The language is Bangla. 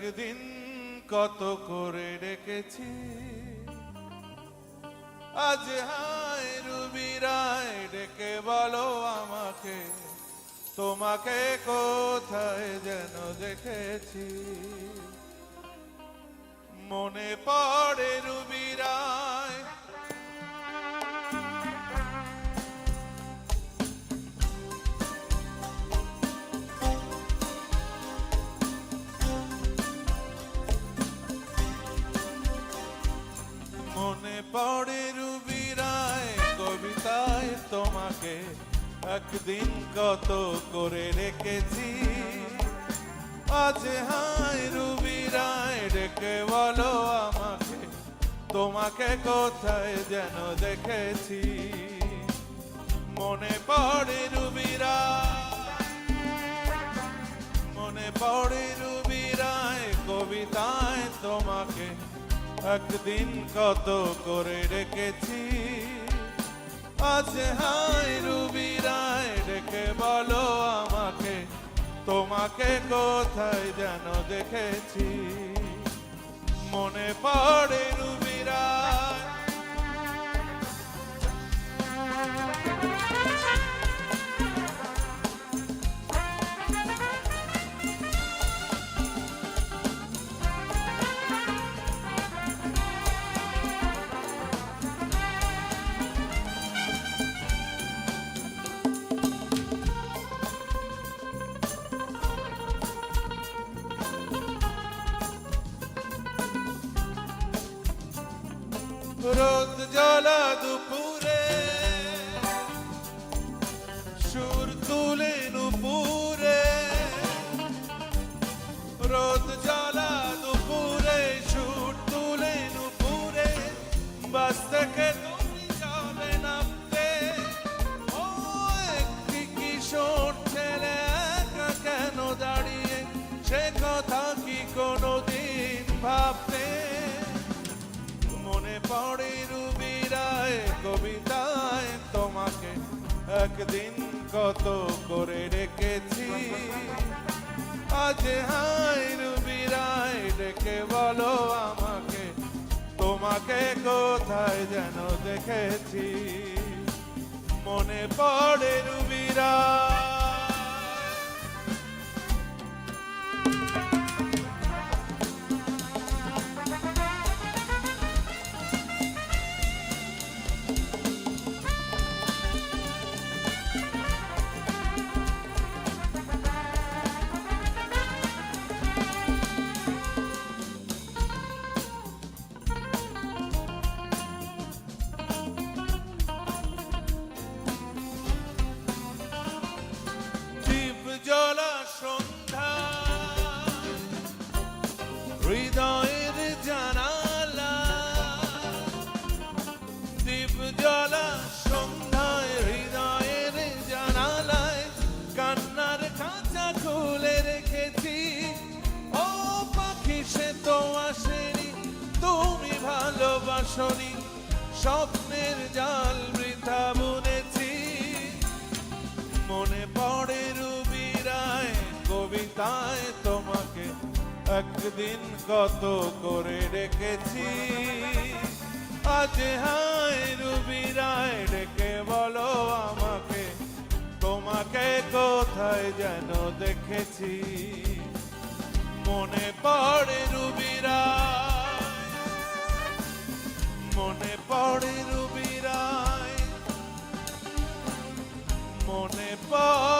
একদিন কত করে ডেকেছি, আজ হায় রুবি রায় ডেকে বলো আমাকে, তোমাকে কোথায় যেন দেখেছি। মনে পড়ে রুবি রায়, মনে পড়ে রুবি রায় কবিতায় তোমাকে একদিন কত করে রেখেছি। আজ হায় রুবি রায় ডেকে বলো আমাকে, তোমাকে কোথায় যেন দেখেছি। মনে পড়ে রুবি রায়, মনে পড়ে রুবি রায় কবিতায় তোমাকে একদিন কত করে রেখেছি। আজ হায় রুবি রায় ডেকে বলো আমাকে, তোমাকে কোথায় যেন দেখেছি। মনে পড়ে রুবি রায়, রোদ জ্বলা দুপুরে সুর তুলে নুপুরে, রোদ জ্বলা দুপুরে সুর তুলে নুপুরে, বাস থেকে তুমি যাবে নামতে। ও একটি কিশোর ছেলে একা কেন দাঁড়িয়ে, সে কথা কি কোনোদিন ভাবতে। মনে পড়ে রুবি রায় কবিতায় তোমাকে একদিন কত করে রেখেছি। আজ হায় রুবি রায় ডেকে বলো আমাকে, তোমাকে কোথায় যেন দেখেছি। মনে পড়ে রুবি রায়, জলা সন্ধ্যা হৃদয়ের জানালা, দীপ জলা সন্ধ্যায় হৃদয়ের জানালায় কান্নার খাঁচা খুলে রেখেছি। ও পাখি সে তো আসেনি, তুমি ভালোবাসনি, স্বপ্নের জাল বৃথা বুনেছি। মনে পড়ে রুবি রায় কবিতায় তোমাকে একদিন কত করে রেখেছি। আজ হায় রুবি রায় ডেকে বলো আমাকে, তোমাকে কোথায় যেন দেখেছি। মনে পড়ে রুবি রায়, মনে পড়ে রুবি রায়, মনে পড়ে।